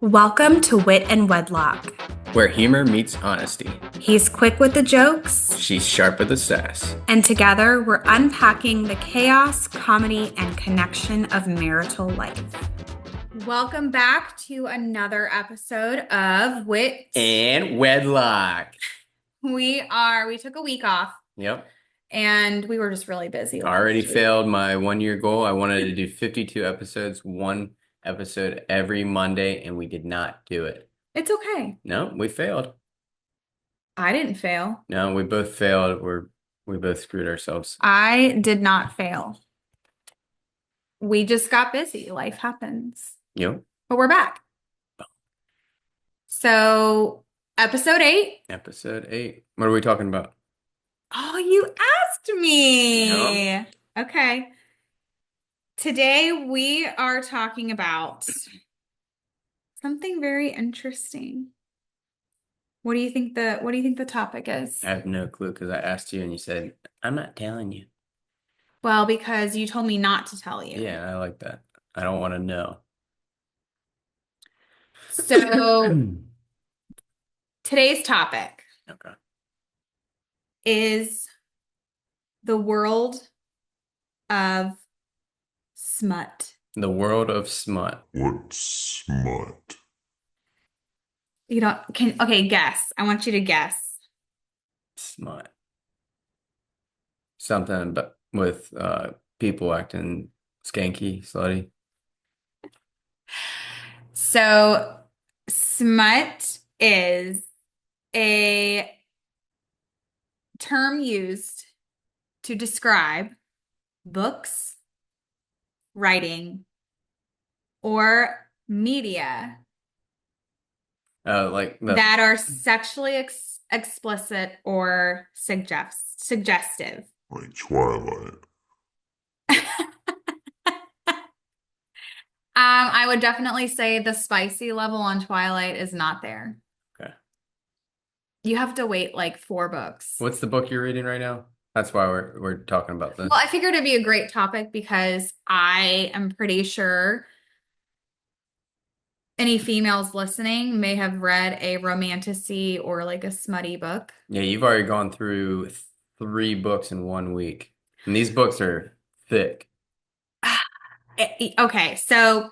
Welcome to Wit and Wedlock. Where humor meets honesty. He's quick with the jokes, She's sharp with the sass. and together we're unpacking the chaos, comedy, and connection of marital life. Welcome back to another episode of Wit And Wedlock. We took a week off. Yep. And we were just really busy. Already failed my 1-year goal. I wanted to do 52 episodes, one episode every Monday, and we did not do it. It's okay. No, we failed. I didn't fail. No, we both failed. We both screwed ourselves. I did not fail. We just got busy. Life happens. Yep. But we're back. So, episode 8. Episode 8. What are we talking about? Oh, you asked me. Yep. Okay. Today we are talking about something very interesting. What do you think the topic is? I have no clue because I asked you and you said, I'm not telling you. Well, because you told me not to tell you. Yeah, I like that. I don't want to know. So today's topic is the world of smut. The world of smut. What's smut? Okay, guess. I want you to guess. Smut. Something but with people acting skanky, slutty. So smut is a term used to describe books, writing, or media that are sexually explicit or suggestive. Like Twilight. I would definitely say the spicy level on Twilight is not there. Okay. You have to wait like 4 books. What's the book you're reading right now? That's why we're talking about this. Well, I figured it'd be a great topic because I am pretty sure any females listening may have read a romantasy or like a smutty book. Yeah, you've already gone through 3 books in 1 week. And these books are thick. Okay, so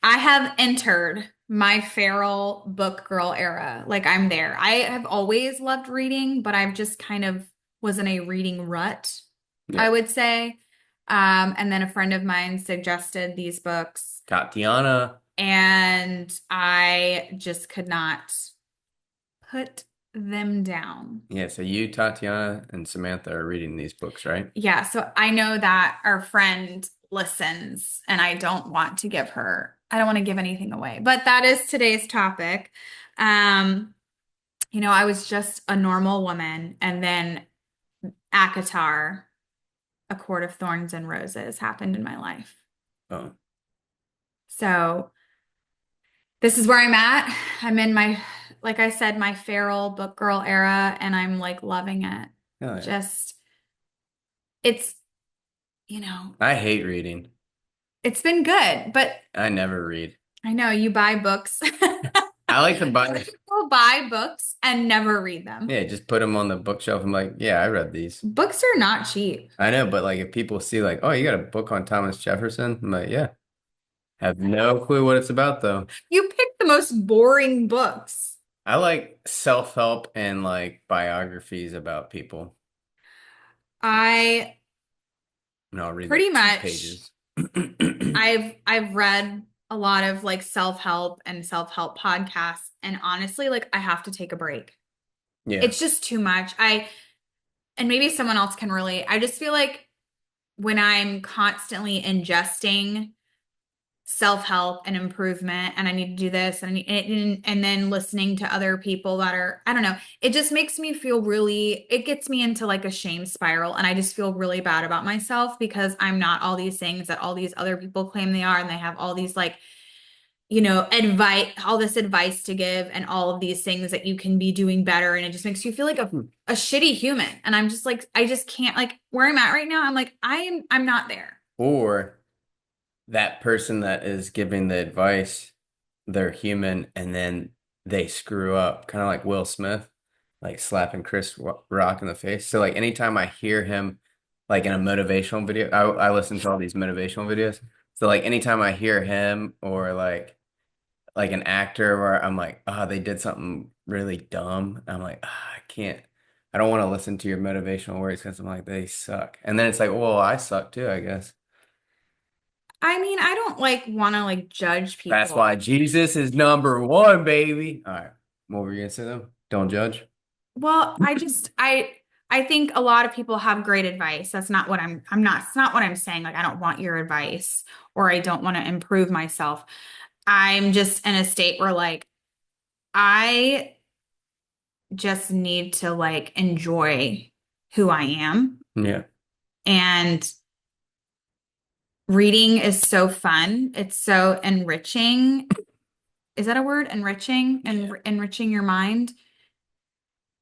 I have entered my feral book girl era. Like I'm there. I have always loved reading, but I've just kind of was in a reading rut, I would say. And then a friend of mine suggested these books. Tatiana. And I just could not put them down. Yeah, so you, Tatiana, and Samantha are reading these books, right? Yeah, so I know that our friend listens, and I don't want to give anything away. But that is today's topic. I was just a normal woman, and then ACOTAR, A Court of Thorns and Roses, happened in my life. Oh. So this is where I'm at. I'm in like I said, my feral book girl era, and I'm like loving it. Oh, yeah. Just, it's, I hate reading. It's been good, but I never read. I know you buy books. I like to buy. People buy books and never read them. Yeah, just put them on the bookshelf. I'm like, yeah, I read these. Books are not cheap. I know, but like if people see like, oh, you got a book on Thomas Jefferson, I'm like, yeah. Have no clue what it's about though. You pick the most boring books. I like self-help and like biographies about people. I'll read pretty like 2 much pages. I've read a lot of like self-help podcasts, and honestly, like I have to take a break. Yeah. It's just too much. And maybe someone else can relate. I just feel like when I'm constantly ingesting self-help and improvement, and I need to do this, and then listening to other people that are, I don't know, it just makes me feel it gets me into like a shame spiral, and I just feel really bad about myself because I'm not all these things that all these other people claim they are, and they have all these like, all this advice to give and all of these things that you can be doing better, and it just makes you feel like a shitty human. And I'm just like, I just can't, like where I'm at right now, I'm like, I'm not there. Or that person that is giving the advice they're human and then they screw up, kind of like Will Smith, like slapping Chris Rock in the face. So like anytime I hear him like in a motivational video, I listen to all these motivational videos. So like anytime I hear him or like an actor where I'm like, oh, they did something really dumb. I'm like, I can't, I don't want to listen to your motivational words because I'm like, they suck. And then it's like, well, I suck too, I guess. I mean, I don't like want to like judge That's people. why Jesus is number one, baby. All right. What were you gonna say though? Don't judge. Well, I think a lot of people have great advice. That's not what I'm not, it's not what I'm saying. Like, I don't want your advice or I don't want to improve myself. I'm just in a state where like I just need to like enjoy who I am. Yeah. And reading is so fun. It's so enriching. Is that a word? Enriching and enriching your mind.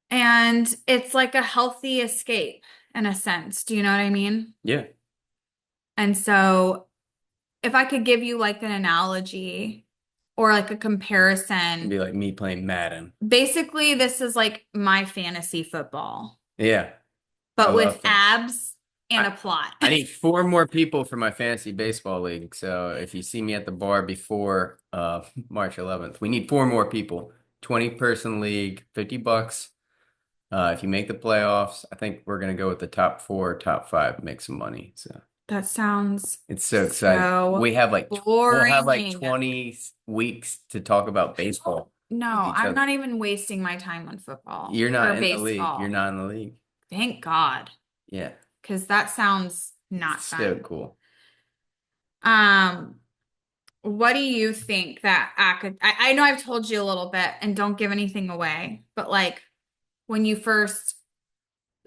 And it's like a healthy escape in a sense. Do you know what I mean? Yeah. And so if I could give you like an analogy or like a It'd comparison, be like me playing Madden. basically this is like my fantasy football, Yeah. I but with love fantasy. abs and a plot. I need four more people for my fantasy baseball league. So if you see me at the bar before March 11th, we need four more people. 20-person league, $50. If you make the playoffs, I think we're gonna go with the top four, top five, make some money. So That sounds it's so exciting. so We'll have like boring. 20 weeks to talk about baseball with No, each I'm other. not even wasting my time on football You're or not in the league. You're baseball. not in the league. Thank God, Yeah, because that sounds not it's so fun. cool. Um, what do you think that I know I've told you a little bit and don't give anything away, but like when you first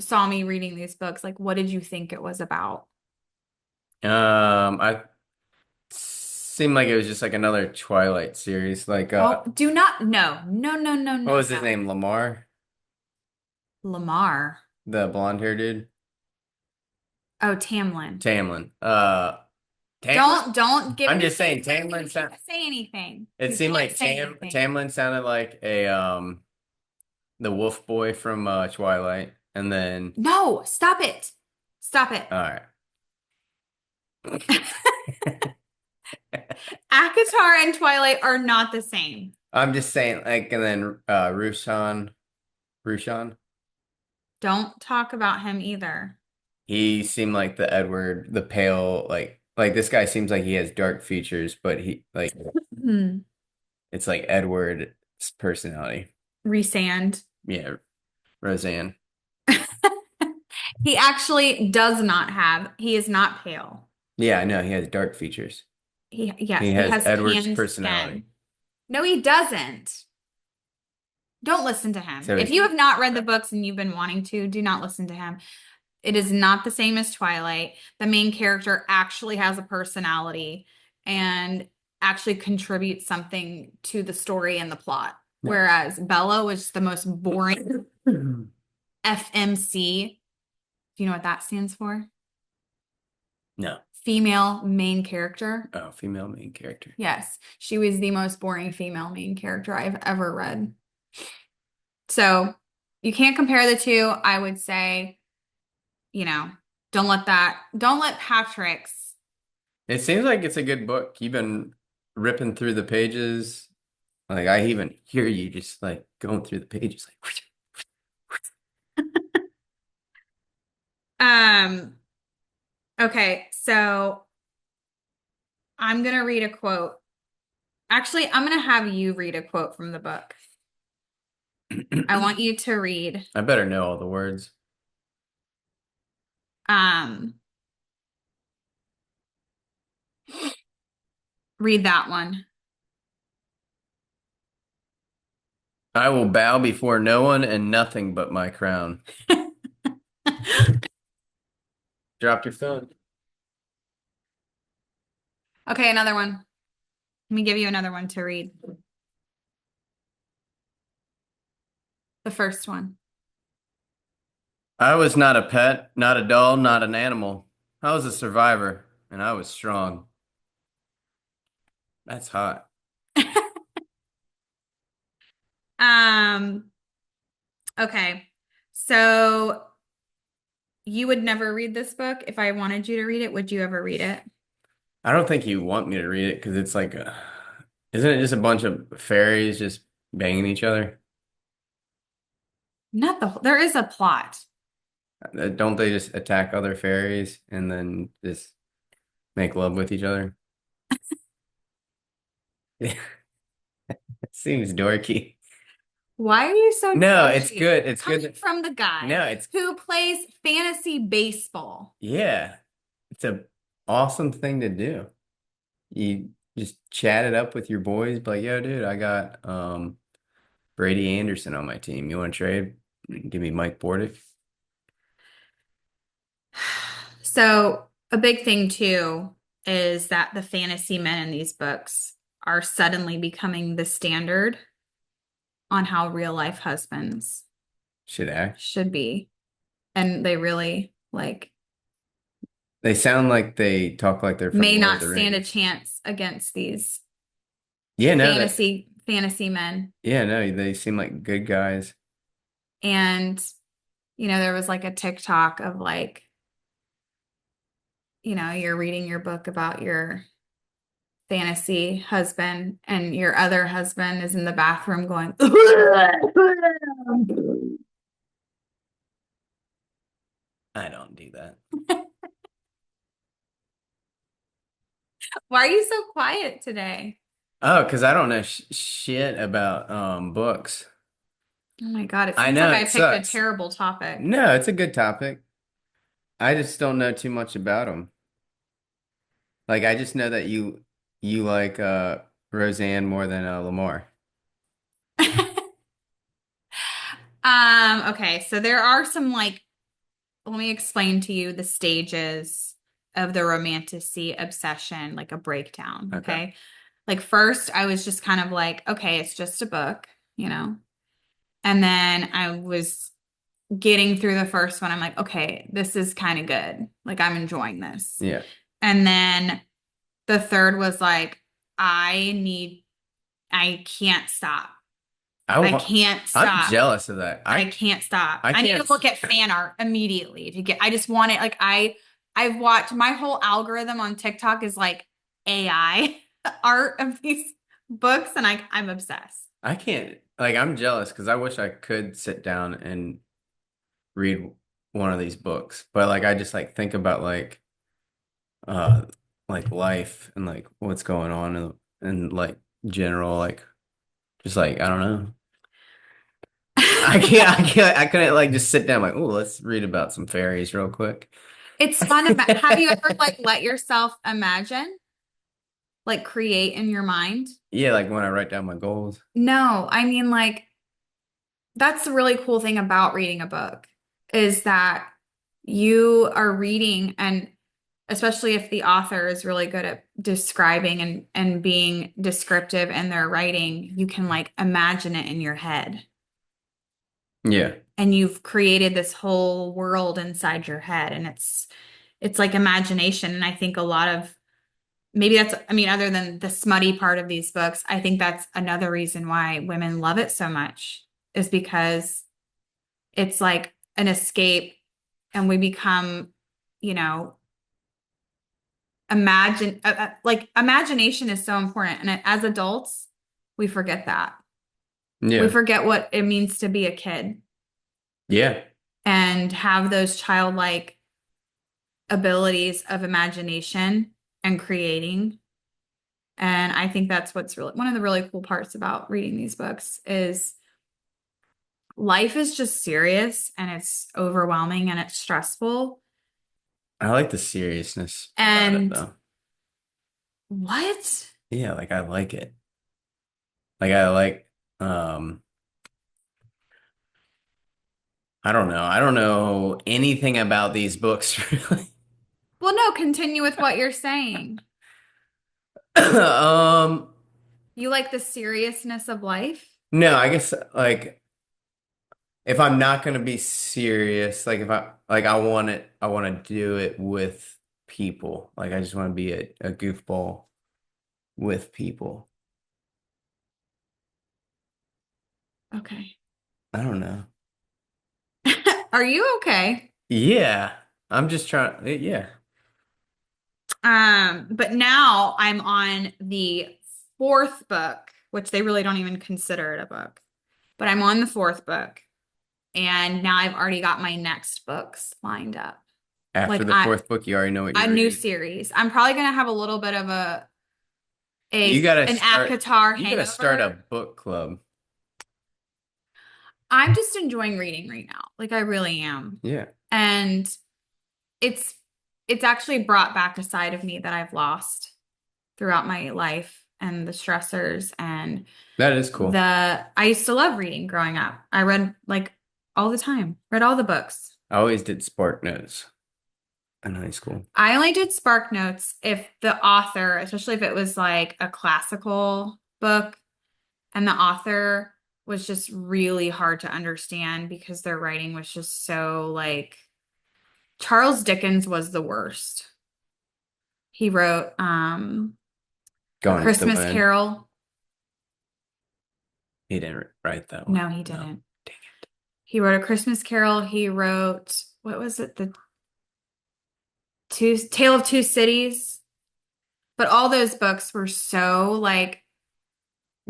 saw me reading these books, like what did you think it was about? I seemed like it was just like another Twilight series. Like Oh, do not, no, no, no, no, what no, was his no. name? Lamar, Lamar. the blonde hair dude. Oh, Tamlin. Tamlin. Tamlin? Don't give I'm just anything. saying You Tamlin can't sound say anything. it You seemed can't like say anything. Tamlin sounded like a the wolf boy from Twilight. And then No, stop it. Stop it. all right. ACOTAR and Twilight are not the same. I'm just saying, like, and then Rushan, Don't talk about him either. he seemed like the Edward, the pale, like this guy seems like he has dark features, but he like Hmm. it's like Edward's personality. Resand. Yeah, Roseanne. He actually does not have, he is not pale. Yeah, I know he has dark features. Yes, He he has has Edward's tanned personality. skin. No, he doesn't. Don't listen to him. So If you have not read the books and you've been wanting to, do not listen to him. It is not the same as Twilight. The main character actually has a personality and actually contributes something to the story and the plot. Whereas Bella was the most boring FMC. Do you know what that stands for? no. Female main character. Oh, female main character. Yes, she was the most boring female main character I've ever read. So you can't compare the two. I would say, you know, don't let Patrick's. It seems like it's a good book. You've been ripping through the pages. Like I even hear you just like going through the pages like Um, okay, so I'm gonna read a quote. Actually, I'm gonna have you read a quote from the book. I want you to read. I better know all the words. Um, read that one. I will bow before no one and nothing but my crown. Drop your phone. Okay, another one. Let me give you another one to read. The first one. I was not a pet, not a doll, not an animal. I was a survivor, and I was strong. That's hot. Okay. So you would never read this book if I wanted you to read it. Would you ever read it? I don't think you want me to read it because it's like, isn't it just a bunch of fairies just banging each other? Not the, there is a plot. Don't they just attack other fairies and then just make love with each other? It seems dorky. Why are you so No, it's judgy? good. It's Coming good. from the guy No, it's who plays fantasy baseball. yeah. It's a awesome thing to do. You just chat it up with your boys, be like, yo, dude, I got Brady Anderson on my team. You want to trade? Give me Mike Bordick. So, a big thing too is that the fantasy men in these books are suddenly becoming the standard on how real life husbands Should act. should be. And they really like They sound like they talk like they're from may Lord of not the stand a Rings. chance against these Yeah, no, that fantasy men. yeah, no, they seem like good guys. And there was like a TikTok of like, you're reading your book about your fantasy husband and your other husband is in the bathroom going I don't do that. Why are you so quiet today? Oh, because I don't know sh shit about books. Oh my God, it I seems like know I it picked a sucks. terrible topic. No, it's a good topic. I just don't know too much about them. Like I just know that you like Roseanne more than Lamar. Okay, so there are some like, let me explain to you the stages of the romantasy obsession, like a breakdown, Okay. okay? Like first I was just kind of like, okay, it's just a book, you know? And then I was getting through the first one. I'm like, okay, this is kind of good. Like I'm enjoying this. Yeah. And then the third was like, I can't stop. I I want can't I'm stop. jealous of that. I can't stop. I I need can't to look at fan art immediately to get, I just want it. Like I've watched my whole algorithm on TikTok is like AI art of these books and I'm obsessed. I can't like I'm jealous because I wish I could sit down and read one of these books. But like I just like think about uh like life and like what's going on and like general like just like I don't know. I couldn't like just sit down like, oh, let's read about some fairies real quick. It's fun. Have you ever like let yourself imagine, like create in your mind? Yeah, like when I write down my goals. No, I mean like that's the really cool thing about reading a book is that you are reading and especially if the author is really good at describing and being descriptive in their writing, you can like imagine it in your head. Yeah. And you've created this whole world inside your head and it's like imagination and I think a lot of maybe that's I mean other than the smutty part of these books, I think that's another reason why women love it so much is because it's like an escape and we become, you know, like imagination is so important and as adults, we forget that. We Yeah. forget what it means to be a kid Yeah. and have those childlike abilities of imagination and creating. And I think that's what's really one of the really cool parts about reading these books is life is just serious and it's overwhelming and it's stressful. I like the seriousness about it And though. what? Yeah, like I like it. Like I like um I don't know. I don't know anything about these books really. Well, no, continue with what you're saying. Um You like the seriousness of life? no, I guess like if I'm not gonna be serious, like if I want to do it with people. Like I just want to be a goofball with people. Okay. I don't know. Are you okay? Yeah. I'm just trying. Yeah. But now I'm on the fourth book, which they really don't even consider it a book. But I'm on the fourth book, and now I've already got my next books lined up. After Like the fourth book, you already know what a you're new reading. series. I'm probably gonna have a little bit of You gotta an start. ACOTAR You gotta start a hangover. book club. I'm just enjoying reading right now. Like I really am. Yeah. And it's it's actually brought back a side of me that I've lost throughout my life and the stressors and That is cool. I used to love reading growing up. I read like all the time, read all the books. I always did Spark Notes in high school. I only did Spark Notes if the author, especially if it was like a classical book and the author was just really hard to understand because their writing was just so like Charles Dickens was the worst. He wrote A Gone with the Christmas Wind. Carol. He didn't write that one. No, he No. didn't. Dang it. He wrote A Christmas Carol. He wrote, what was it? The Tale of Two Cities. But all those books were so like,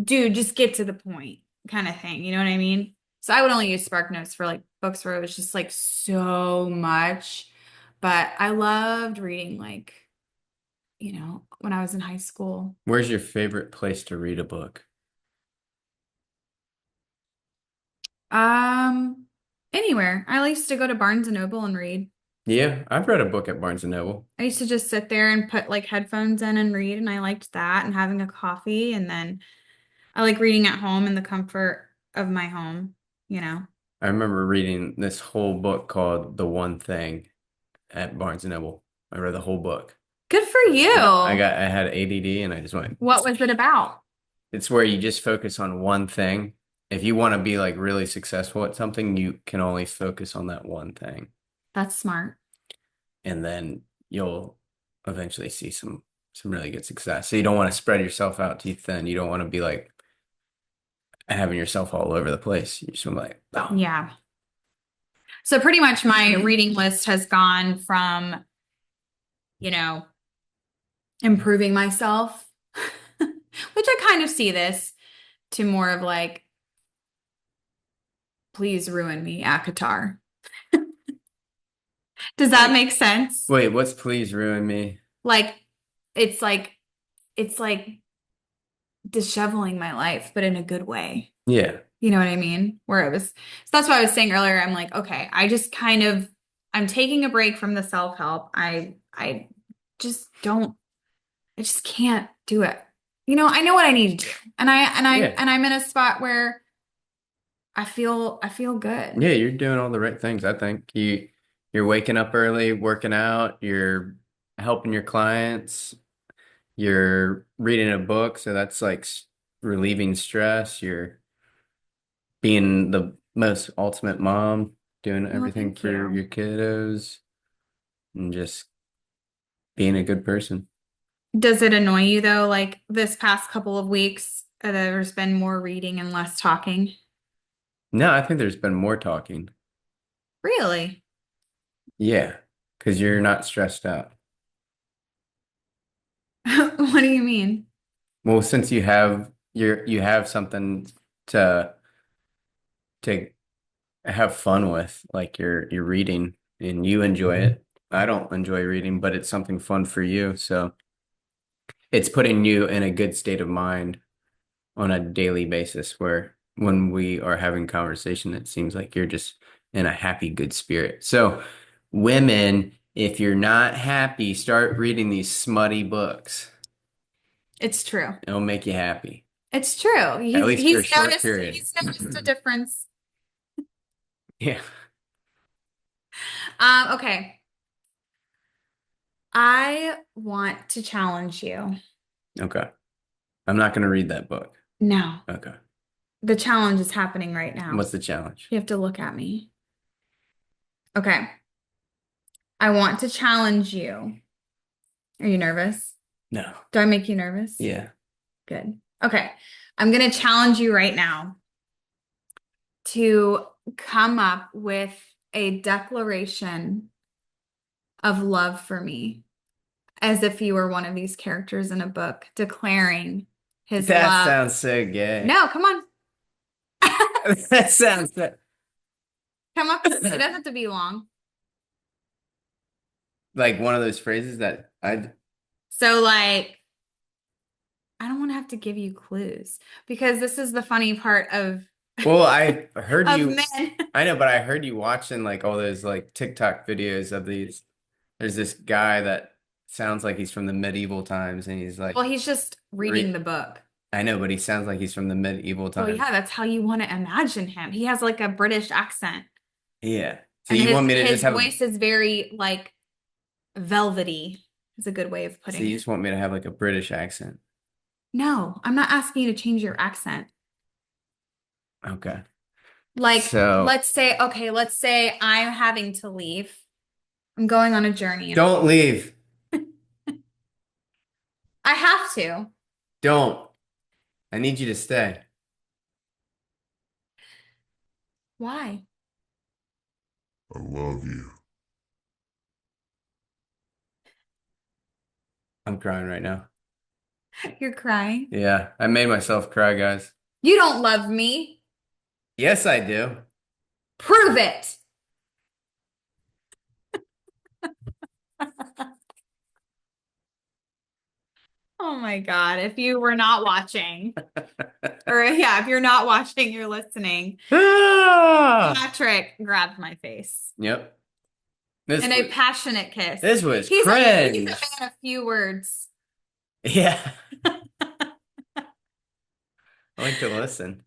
dude, just get to the point kind of thing. You know what I mean? So I would only use Spark Notes for like books where it was just like so much. But I loved reading like, when I was in high school. Where's your favorite place to read a book? Um, Anywhere. I used to go to Barnes and Noble and read. Yeah, I've read a book at Barnes and Noble. I used to just sit there and put like headphones in and read, and I liked that and having a coffee. And then I like reading at home in the comfort of my home. I remember reading this whole book called The One Thing at Barnes and Noble. I read the whole book. Good for you. I had ADD and I just went. What was it about? It's where you just focus on one thing. If you want to be like really successful at something, you can only focus on that one thing. That's smart. And then you'll eventually see some really good success. So you don't want to spread yourself out too thin. You don't want to be like having yourself all over the place. You just want to be like, oh. Yeah. So pretty much my reading list has gone from, you know, improving myself, which I kind of see this, to more of like, please ruin me, ACOTAR. Does that make sense? Wait, what's Please Ruin Me? Like, it's like, it's like disheveling my life, but in a good way. Yeah. You know what I mean? Where it was, so that's what I was saying earlier. I'm like, okay, I'm taking a break from the self-help. I just don't, I just can't do it. I know what I need to do. Yeah. And I'm in a spot where I feel good. Yeah, you're doing all the right things, I think. You're waking up early, working out, you're helping your clients, you're reading a book, so that's like relieving stress. You're being the most ultimate mom, doing Well, everything thank for you. your kiddos, and just being a good person. Does it annoy you though, like this past couple of weeks, there's been more reading and less talking? No, I think there's been more talking. Really? Yeah, because you're not stressed out. What do you mean? Well, since you have something to to have fun with, like you're reading and you enjoy it. I don't enjoy reading, but it's something fun for you. So it's putting you in a good state of mind on a daily basis where when we are having conversation, it seems like you're just in a happy, good spirit. So women, if you're not happy, start reading these smutty books. It's true. It'll make you happy, It's true. at He's least for a he's short noticed period. he's noticed a difference. Yeah. Okay. I want to challenge you. Okay. I'm not going to read that book. No, Okay. the challenge is happening right now. What's the challenge? You have to look at me. Okay. I want to challenge you. Are you nervous? No. Do I make you nervous? Yeah. Good. Okay. I'm going to challenge you right now to come up with a declaration of love for me as if you were one of these characters in a book declaring his That love. sounds so gay. No, come on. That sounds so... Come up. It doesn't have to be long. like one of those phrases that So, like, I don't want to have to give you clues because this is the funny part of well, I heard of you. men. I know, but I heard you watching like all those like TikTok videos of these. There's this guy that sounds like he's from the medieval times, and he's like, Well, he's just reading the book. I know, but he sounds like he's from the medieval Well, times. yeah, that's how you want to imagine him. He has like a British accent. Yeah. So And you want me to his just have voice is very like velvety. Is a good way of so putting you it. just want me to have like a British accent? No, I'm not asking you to change your accent. Okay. Like, So let's say I'm having to leave. I'm going on a journey. don't leave. I have to. Don't. I need you to stay. Why? I love you. I'm crying right now. You're crying. Yeah, I made myself cry, guys. You don't love me. Yes, I do. Prove it. Oh my God. If you were not watching, or yeah, if you're not watching, you're listening. Ah! Patrick grabbed my face Yep. in a passionate kiss. This was He's cringe. a man of few words. Yeah. I like to listen.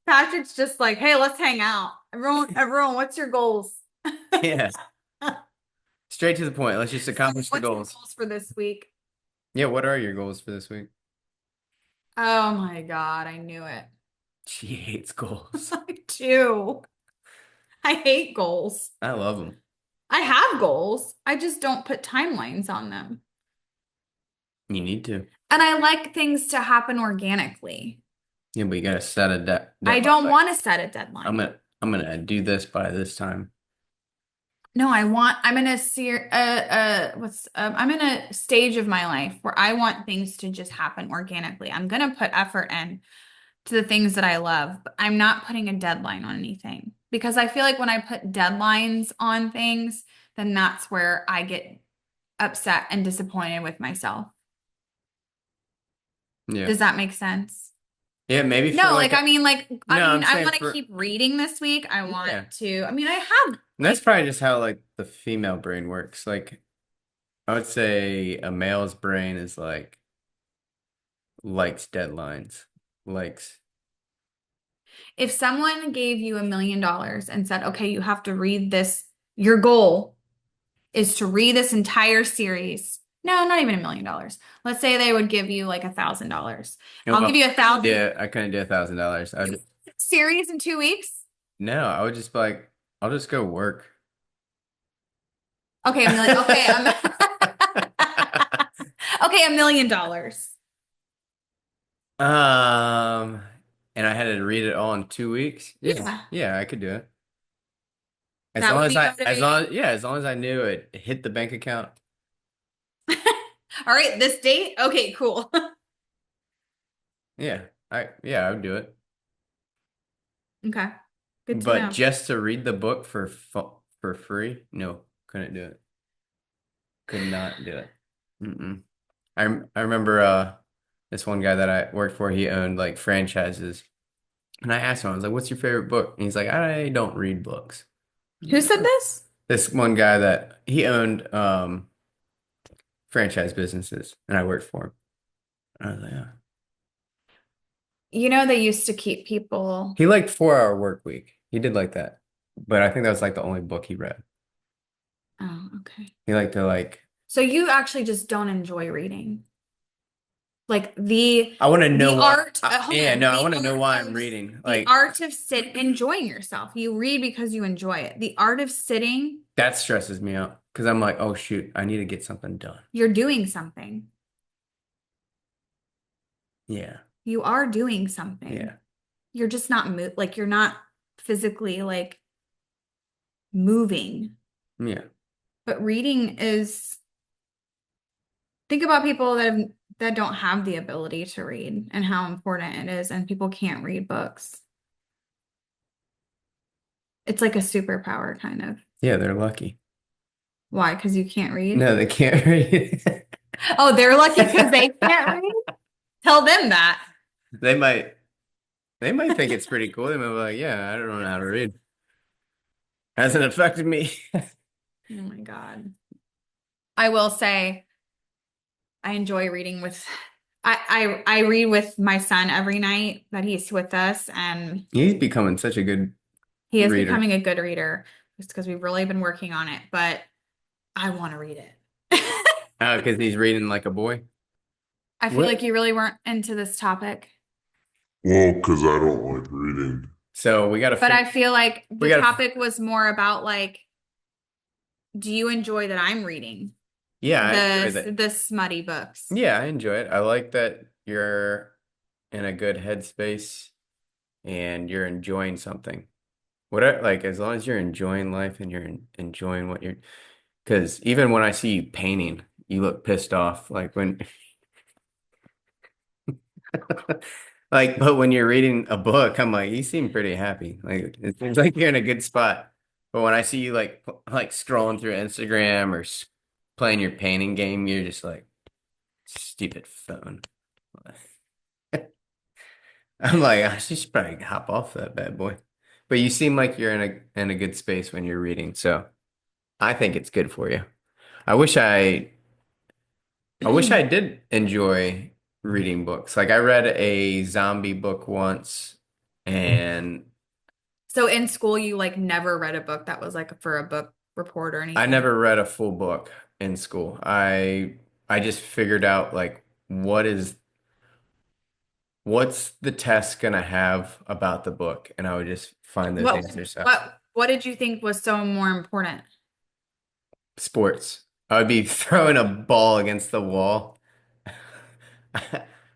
Patrick's just like, hey, let's hang out. Everyone, what's your goals? Yeah. Straight to the point. Let's just accomplish the What's your goals. goals for this week? Yeah, what are your goals for this week? Oh my God, I knew it. She hates goals. I do. I hate goals. I love them. I have goals. I just don't put timelines on them. You need to. And I like things to happen organically. Yeah, but you gotta set a deadline. I don't want to set a deadline. I'm gonna do this by this time. No, I'm in I'm in a stage of my life where I want things to just happen organically. I'm gonna put effort in to the things that I love, but I'm not putting a deadline on anything because I feel like when I put deadlines on things, then that's where I get upset and disappointed with myself. Yeah. Does that make sense? Yeah, maybe No, for like I mean, like I No, mean, I'm I saying want to for- keep reading this week. I want Yeah. to. I mean, I have. And that's probably just how like the female brain works. Like I would say a male's brain is like likes deadlines. Likes If someone gave you $1 million and said, "Okay, you have to read this. Your goal is to read this entire series." No, not even $1 million. Let's say they would give you like $1,000. I'll give you 1,000 Yeah, I couldn't do $1,000. series in 2 weeks. No, I would just be like, I'll just go work. Okay, okay, okay, $1 million. And I had to read it all in 2 weeks. Yeah. Yeah, I could do it. As That long would as be as long as I knew it hit the bank account. All right, this date? Okay, cool. Yeah, I would do it. Okay. Good to But know. just to read the book for free? No, couldn't do it. Could not do it. Mm-mm. I remember this one guy that I worked for, he owned like franchises. And I asked him, I was like, what's your favorite book? And he's like, I don't read books. Who said this? This one guy that he owned franchise businesses and I worked for him. And I was like, yeah. You know, they used to keep people. He liked 4 Hour Work Week. He did like that. But I think that was like the only book he read. Oh, okay. He liked to like. So you actually just don't enjoy reading. Like I want to know the why. art. Yeah, no, I want to know art why of- I'm reading. The Like art of enjoying yourself. You read because you enjoy it. The art of sitting, that stresses me out because I'm like, oh shoot, I need to get something done. you're doing something. Yeah. You are doing something. Yeah. You're just not like you're not physically like moving. Yeah. But reading is, think about people that don't have the ability to read and how important it is, and people can't read books. It's like a superpower kind of. Yeah, they're lucky. Why? Because you can't read? No, they can't read. Oh, they're lucky because they can't read? Tell them that. They might think it's pretty cool. They might be like, yeah, I don't know how to read. Hasn't affected me. Oh my God. I will say I enjoy reading with I read with my son every night that he's with us, and He's becoming such a good he is reader. becoming a good reader just because we've really been working on it, but I want to read it. Oh, because he's reading like a boy. I feel What? like you really weren't into this topic, Well, because I don't like reading. So we got to but I feel like the gotta- topic was more about like, do you enjoy that I'm reading Yeah, I enjoy that. the smutty books? Yeah, I enjoy it. I like that you're in a good headspace and you're enjoying something. Whatever, like as long as you're enjoying life and you're enjoying what you're, because even when I see you painting, you look pissed off. Like when, like, but when you're reading a book, I'm like, you seem pretty happy. Like it seems like you're in a good spot. But when I see you like scrolling through Instagram or playing your painting game, you're just like, stupid phone. I'm like, I should probably hop off that bad boy. But you seem like you're in a good space when you're reading, so I think it's good for you. I wish I did enjoy reading books. Like I read a zombie book once, and So in school, you like never read a book that was like for a book report or I anything? never read a full book in school. I just figured out like what's the test gonna have about the book, and I would just find those answers out. What did you think was so more important? Sports. I would be throwing a ball against the wall.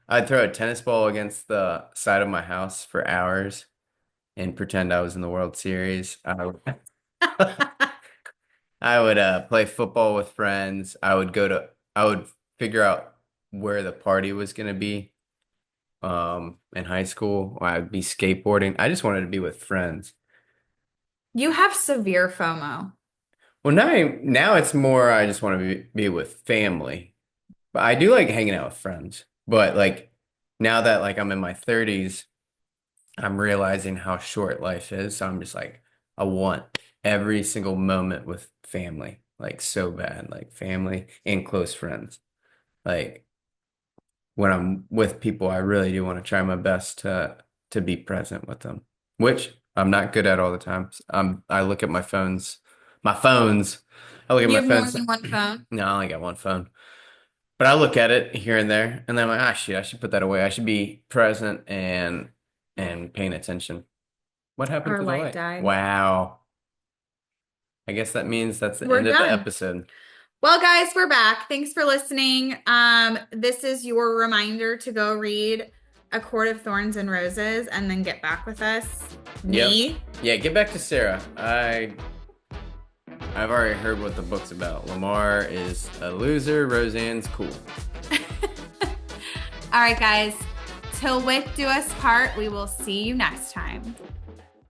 I'd throw a tennis ball against the side of my house for hours and pretend I was in the World Series. I would play football with friends. I would figure out where the party was gonna be in high school. I would be skateboarding. I just wanted to be with friends. You have severe FOMO. Well, now it's more I just want to be with family. But I do like hanging out with friends. But like now that like I'm in my 30s, I'm realizing how short life is. So I'm just like, I want every single moment with family, like so bad, like family and close friends. Like when I'm with people, I really do want to try my best to be present with them, which I'm not good at all the time. I look at my phones. My phones. I look at You my have more phones. than one phone? No, I only got one phone. But I look at it here and there, and then I'm like, ah, shit, I should put that away. I should be present and paying attention. What happened Our to the light light? died. Wow. I guess that means that's the We're end of the done. episode. Well, guys, we're back. Thanks for listening. This is your reminder to go read A Court of Thorns and Roses and then get back with us. Me. Yeah, get back to Sarah. I've already heard what the book's about. Lamar is a loser. Roseanne's cool. All right, guys. Till wit do us part. We will see you next time.